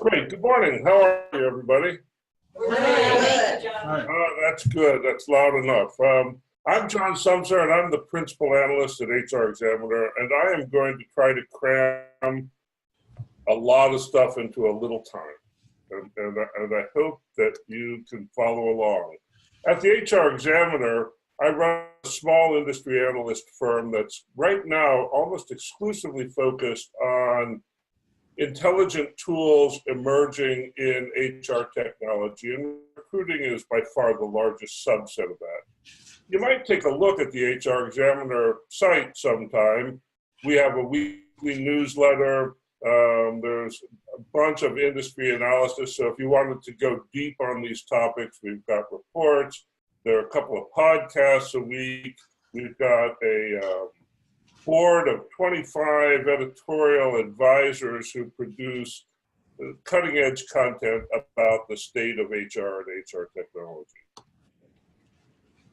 Great. Good morning. How are you, everybody? Good. That's good. That's loud enough. I'm John Sumser, and I'm the principal analyst at HR Examiner, and I am going to try to cram a lot of stuff into a little time, and I hope that you can follow along. At the HR Examiner, I run a small industry analyst firm that's right now almost exclusively focused on intelligent tools emerging in HR technology, and recruiting is by far the largest subset of that. You might take a look at the HR Examiner site sometime. We have a weekly newsletter. There's a bunch of industry analysis, so if you wanted to go deep on these topics, we've got reports. There are a couple of podcasts a week. We've got a board of 25 editorial advisors who produce cutting edge content about the state of HR and HR technology.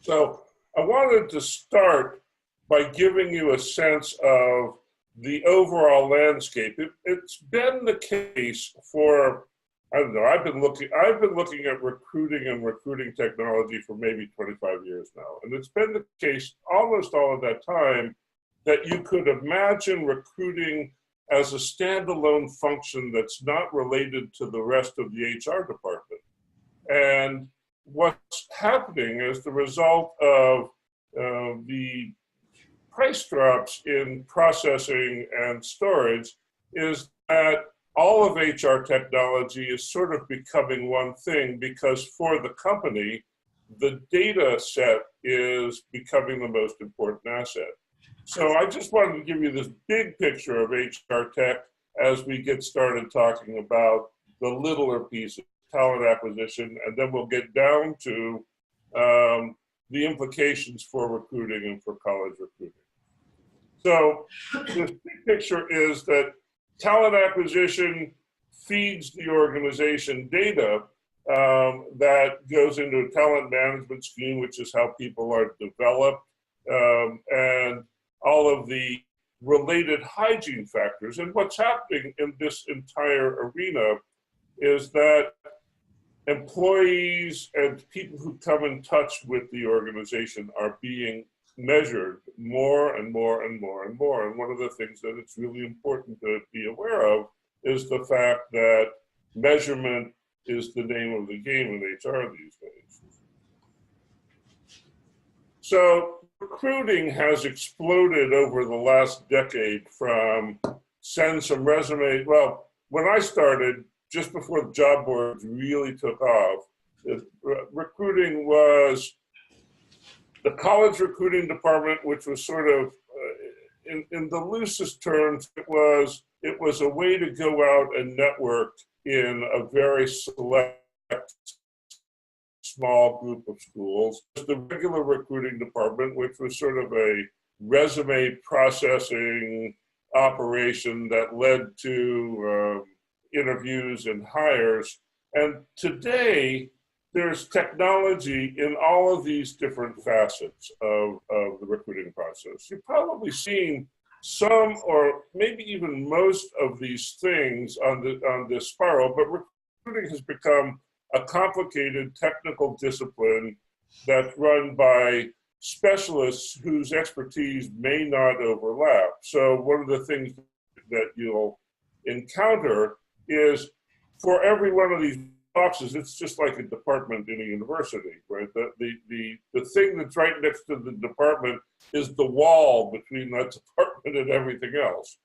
So I wanted to start by giving you a sense of the overall landscape. It's been the case for, I don't know, I've been looking at recruiting and recruiting technology for maybe 25 years now. And it's been the case almost all of that time that you could imagine recruiting as a standalone function that's not related to the rest of the HR department. And what's happening as the result of the price drops in processing and storage is that all of HR technology is sort of becoming one thing, because for the company, the data set is becoming the most important asset. So I just wanted to give you this big picture of HR tech as we get started talking about the littler pieces, talent acquisition, and then we'll get down to the implications for recruiting and for college recruiting. So this big picture is that talent acquisition feeds the organization data that goes into a talent management scheme, which is how people are developed, and all of the related hygiene factors. And what's happening in this entire arena is that employees and people who come in touch with the organization are being measured more and more and more and more. And one of the things that it's really important to be aware of is the fact that measurement is the name of the game in HR these days. So recruiting has exploded over the last decade from send some resumes. Well, when I started, just before the job boards really took off, recruiting was the college recruiting department, which was sort of, in the loosest terms, it was a way to go out and network in a very select small group of schools. The regular recruiting department, which was sort of a resume processing operation that led to interviews and hires. And today, there's technology in all of these different facets of the recruiting process. You've probably seen some or maybe even most of these things on this spiral, but recruiting has become a complicated technical discipline that's run by specialists whose expertise may not overlap. So one of the things that you'll encounter is for every one of these boxes, it's just like a department in a university, right? The thing that's right next to the department is the wall between that department and everything else.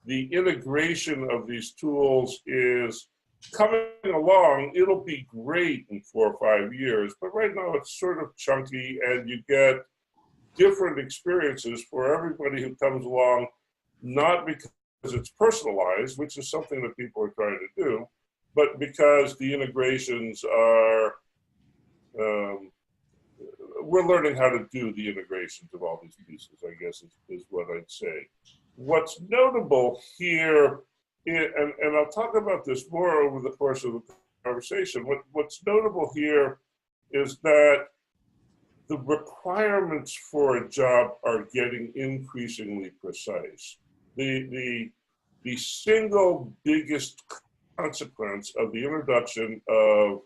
The integration of these tools is coming along. It'll be great in 4 or 5 years, but right now it's sort of chunky, and you get different experiences for everybody who comes along, not because it's personalized, which is something that people are trying to do, but because the integrations are, we're learning how to do the integrations of all these pieces, I guess is what I'd say. What's notable here, and I'll talk about this more over the course of the conversation, what's notable here is that the requirements for a job are getting increasingly precise. The the single biggest consequence of the introduction of,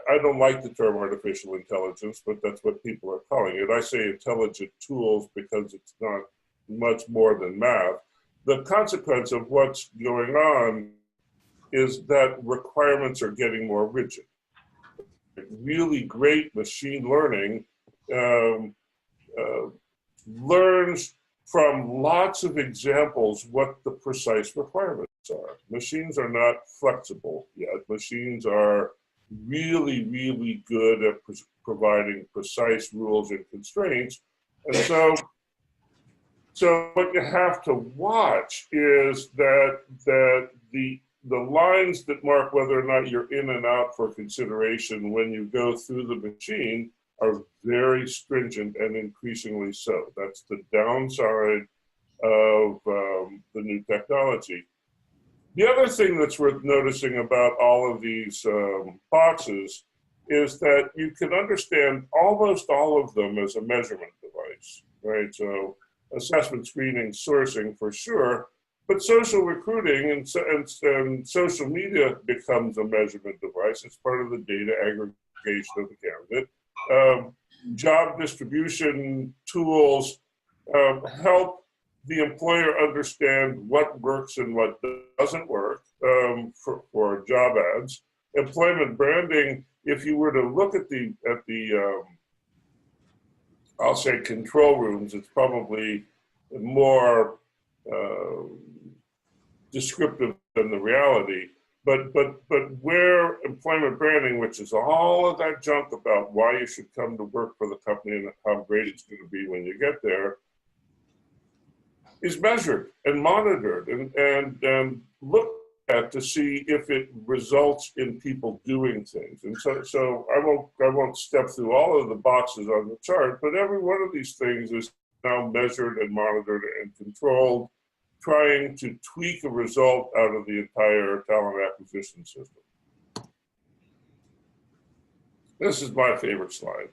I don't like the term artificial intelligence, but that's what people are calling it. I say intelligent tools because it's not much more than math. The consequence of what's going on is that requirements are getting more rigid. Really great machine learning learns from lots of examples what the precise requirements are. Machines are not flexible yet. Machines are really, really good at providing precise rules and constraints. And so what you have to watch is that the lines that mark whether or not you're in and out for consideration when you go through the machine are very stringent and increasingly so. That's the downside of the new technology. The other thing that's worth noticing about all of these boxes is that you can understand almost all of them as a measurement device, right? So assessment, screening, sourcing for sure, but social recruiting and social media becomes a measurement device. It's part of the data aggregation of the candidate. Job distribution tools help the employer understand what works and what doesn't work for job ads. Employment branding, if you were to look at the I'll say control rooms, it's probably more descriptive than the reality. But where employment branding, which is all of that junk about why you should come to work for the company and how great it's going to be when you get there, is measured and monitored and looked at to see if it results in people doing things. And so I won't step through all of the boxes on the chart, but every one of these things is now measured and monitored and controlled, trying to tweak a result out of the entire talent acquisition system. This is my favorite slide.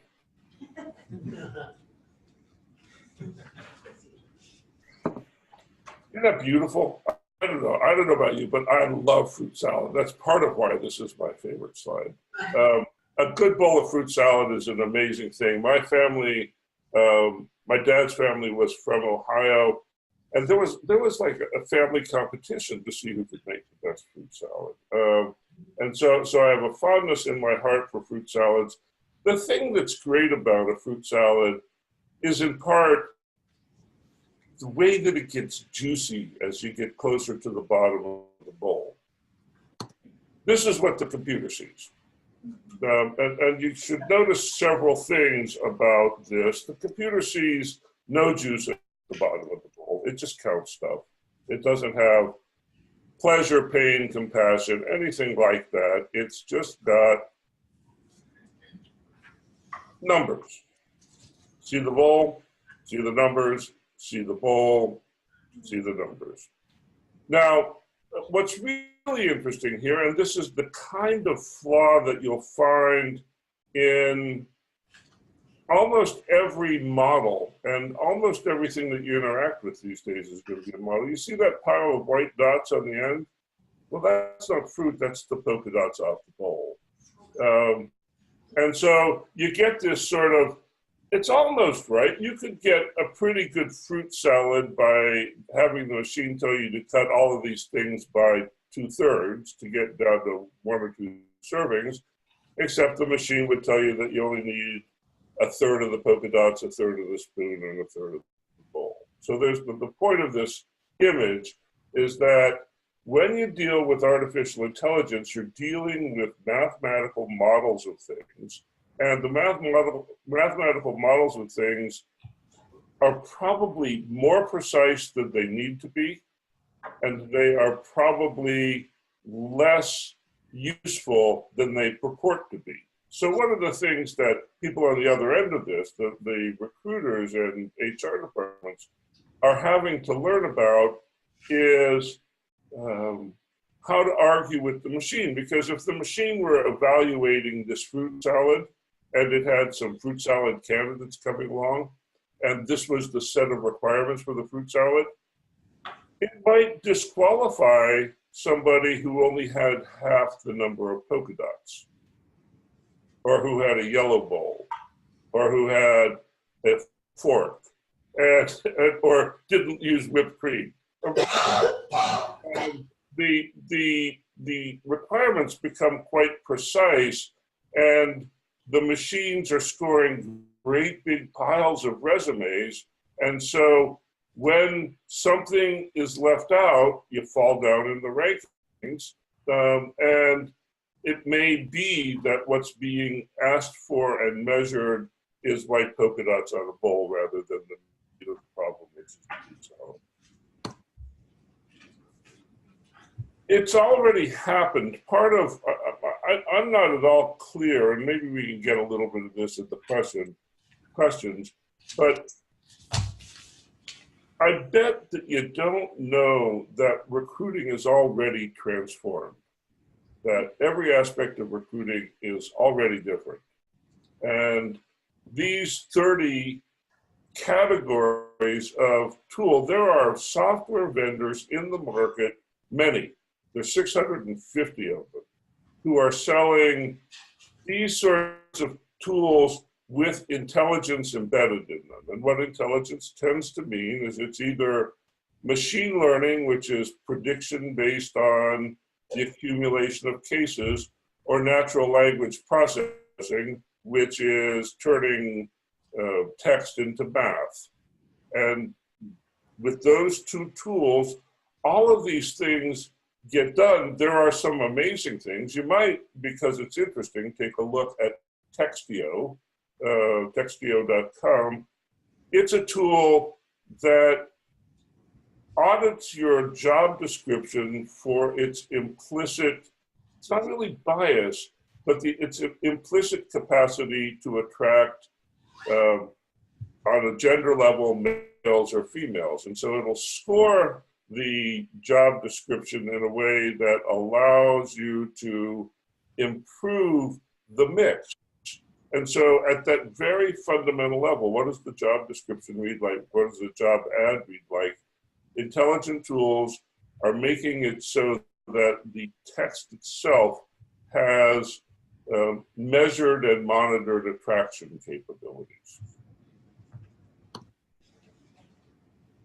Isn't that beautiful? I don't know about you, but I love fruit salad. That's part of why this is my favorite slide. A good bowl of fruit salad is an amazing thing. My family, my dad's family was from Ohio, and there was like a family competition to see who could make the best fruit salad. And so I have a fondness in my heart for fruit salads. The thing that's great about a fruit salad is in part the way that it gets juicy as you get closer to the bottom of the bowl. This is what the computer sees. And you should notice several things about this. The computer sees no juice at the bottom of the bowl. It just counts stuff. It doesn't have pleasure, pain, compassion, anything like that. It's just got numbers. See the bowl, see the numbers, see the bowl, see the numbers. Now, what's really interesting here, and this is the kind of flaw that you'll find in almost every model, and almost everything that you interact with these days is going to be a model. You see that pile of white dots on the end? Well, that's not fruit, that's the polka dots off the bowl. And so you get this sort of, it's almost right. You could get a pretty good fruit salad by having the machine tell you to cut all of these things by 2/3 to get down to 1 or 2 servings, except the machine would tell you that you only need 1/3 of the polka dots, 1/3 of the spoon, and 1/3 of the bowl. So there's the point of this image is that when you deal with artificial intelligence, you're dealing with mathematical models of things. And the mathematical models of things are probably more precise than they need to be, and they are probably less useful than they purport to be. So one of the things that people on the other end of this, the recruiters and HR departments, are having to learn about is how to argue with the machine. Because if the machine were evaluating this fruit salad, and it had some fruit salad candidates coming along, and this was the set of requirements for the fruit salad, it might disqualify somebody who only had half the number of polka dots, or who had a yellow bowl, or who had a fork, or didn't use whipped cream. And the requirements become quite precise, and the machines are scoring great big piles of resumes. And so when something is left out, you fall down in the rankings. And it may be that what's being asked for and measured is white polka dots on a bowl rather than the problem is. So it's already happened. Part of, I'm not at all clear, and maybe we can get a little bit of this at the questions, but I bet that you don't know that recruiting is already transformed, that every aspect of recruiting is already different. And these 30 categories of tool, there are software vendors in the market, many, there's 650 of them, who are selling these sorts of tools with intelligence embedded in them. And what intelligence tends to mean is it's either machine learning, which is prediction based on the accumulation of cases, or natural language processing, which is turning text into math. And with those two tools, all of these things get done. There are some amazing things. You might, because it's interesting, take a look at Textio, textio.com. It's a tool that audits your job description for its implicit, it's not really bias, but its implicit capacity to attract, on a gender level, males or females. And so it'll score the job description in a way that allows you to improve the mix. And so at that very fundamental level, what does the job description read like? What does the job ad read like? Intelligent tools are making it so that the text itself has measured and monitored attraction capabilities.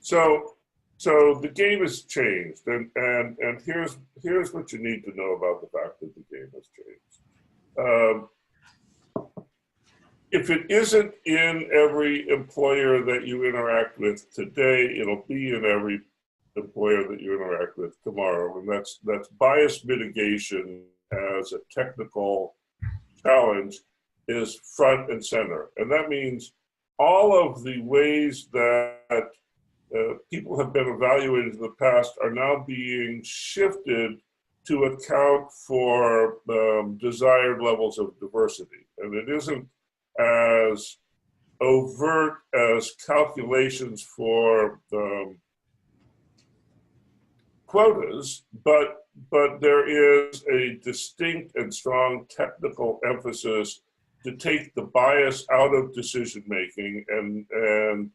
So the game has changed, and here's what you need to know about the fact that the game has changed. If it isn't in every employer that you interact with today, it'll be in every employer that you interact with tomorrow. And that's bias mitigation as a technical challenge is front and center. And that means all of the ways that people have been evaluated in the past are now being shifted to account for desired levels of diversity. And it isn't as overt as calculations for quotas, but there is a distinct and strong technical emphasis to take the bias out of decision making and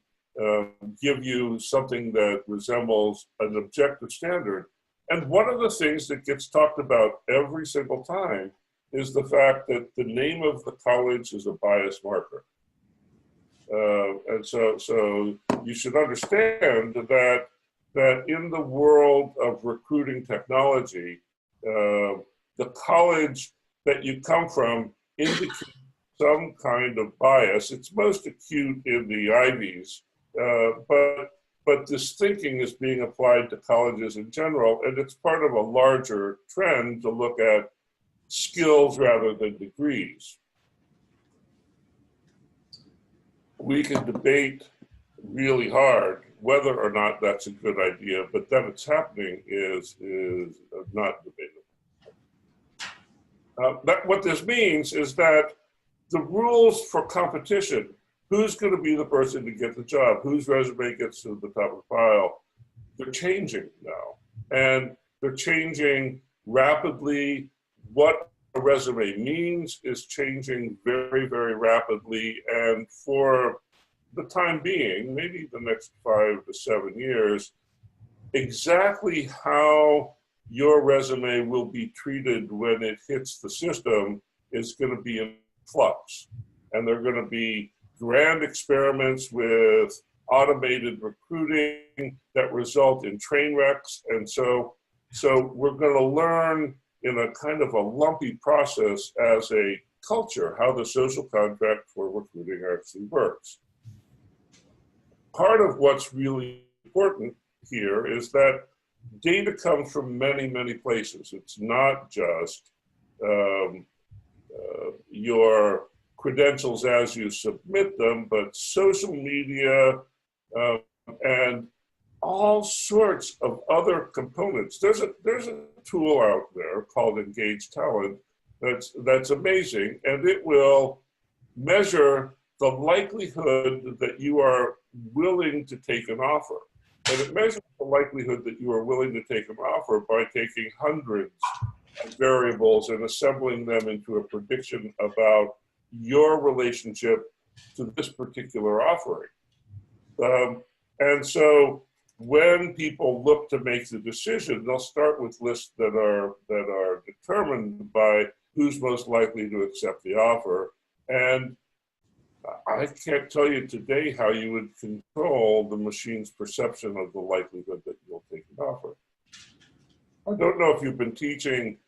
give you something that resembles an objective standard. And one of the things that gets talked about every single time is the fact that the name of the college is a bias marker. And so you should understand that in the world of recruiting technology, the college that you come from indicates some kind of bias. It's most acute in the Ivies, but this thinking is being applied to colleges in general, and it's part of a larger trend to look at skills rather than degrees. We can debate really hard whether or not that's a good idea, but that it's happening is not debatable. What this means is that the rules for competition, who's going to be the person to get the job, whose resume gets to the top of the pile, they're changing now. And they're changing rapidly. What a resume means is changing very, very rapidly. And for the time being, maybe the next 5 to 7 years, exactly how your resume will be treated when it hits the system is going to be in flux. And there are going to be grand experiments with automated recruiting that result in train wrecks. And so we're going to learn in a kind of a lumpy process as a culture how the social contract for recruiting actually works. Part of what's really important here is that data comes from many, many places. It's not just your credentials as you submit them, but social media and all sorts of other components. There's a tool out there called Engage Talent that's amazing, and it will measure the likelihood that you are willing to take an offer. And it measures the likelihood that you are willing to take an offer by taking hundreds of variables and assembling them into a prediction about your relationship to this particular offering. And so when people look to make the decision, they'll start with lists that are determined by who's most likely to accept the offer. And I can't tell you today how you would control the machine's perception of the likelihood that you'll take an offer. I don't know if you've been teaching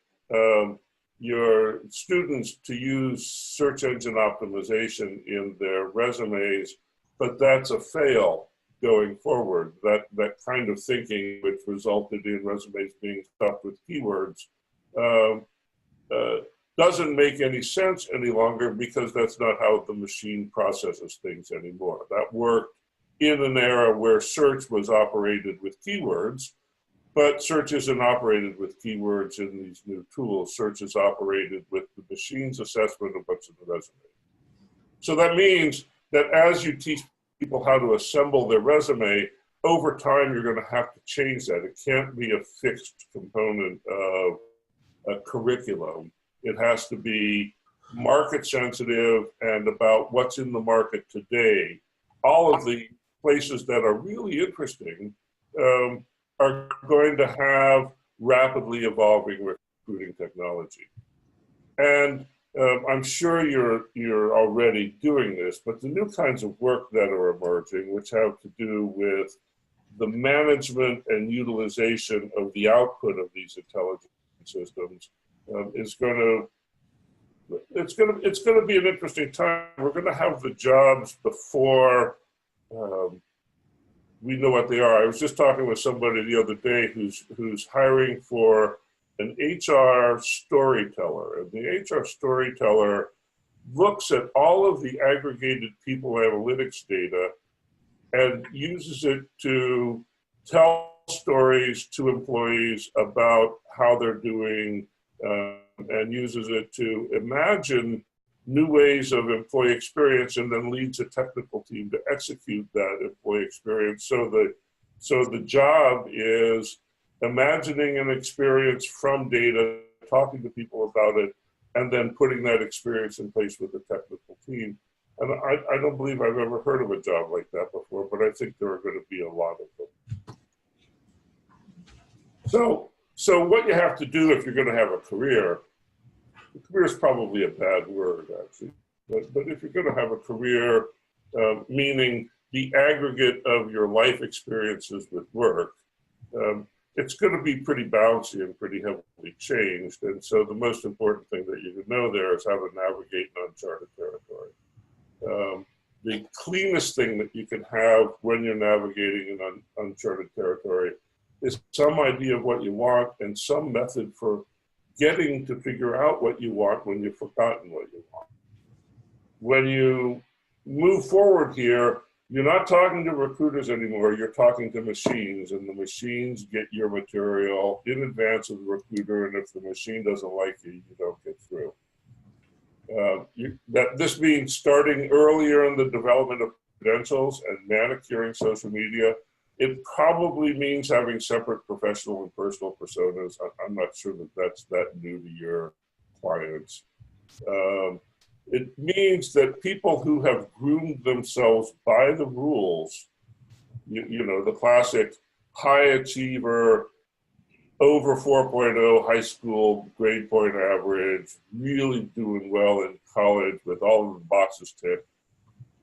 your students to use search engine optimization in their resumes, but that's a fail going forward. That kind of thinking, which resulted in resumes being stuffed with keywords, doesn't make any sense any longer because that's not how the machine processes things anymore. That worked in an era where search was operated with keywords, but search isn't operated with keywords in these new tools. Search is operated with the machine's assessment of what's in the resume. So that means that as you teach people how to assemble their resume, over time you're going to have to change that. It can't be a fixed component of a curriculum. It has to be market sensitive and about what's in the market today. All of the places that are really interesting are going to have rapidly evolving recruiting technology. And I'm sure you're already doing this, but the new kinds of work that are emerging, which have to do with the management and utilization of the output of these intelligence systems, it's going to be an interesting time. We're going to have the jobs before we know what they are. I was just talking with somebody the other day who's hiring for an HR storyteller, and the HR storyteller looks at all of the aggregated people analytics data and uses it to tell stories to employees about how they're doing, and uses it to imagine new ways of employee experience, and then leads a technical team to execute that employee experience. So the job is imagining an experience from data, talking to people about it, and then putting that experience in place with the technical team. And I don't believe I've ever heard of a job like that before, but I think there are going to be a lot of them. So what you have to do if you're going to have a career is probably a bad word, actually, but if you're going to have a career, meaning the aggregate of your life experiences with work, it's going to be pretty bouncy and pretty heavily changed. And so the most important thing that you can know there is how to navigate in uncharted territory. The cleanest thing that you can have when you're navigating in uncharted territory is some idea of what you want and some method for getting to figure out what you want when you've forgotten what you want. When you move forward here, you're not talking to recruiters anymore, you're talking to machines, and the machines get your material in advance of the recruiter, and if the machine doesn't like you, you don't get through. This means starting earlier in the development of credentials and manicuring social media. It probably means having separate professional and personal personas. I'm not sure that that's that new to your clients. It means that people who have groomed themselves by the rules, you know, the classic high achiever, over 4.0 high school grade point average, really doing well in college with all of the boxes ticked.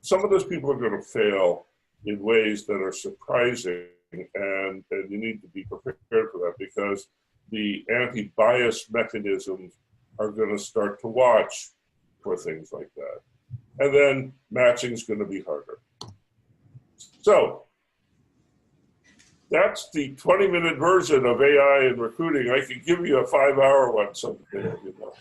Some of those people are going to fail in ways that are surprising, and you need to be prepared for that, because the anti-bias mechanisms are going to start to watch for things like that. And then matching is going to be harder. So that's the 20-minute version of AI in recruiting. I could give you a 5-hour one someday, you know.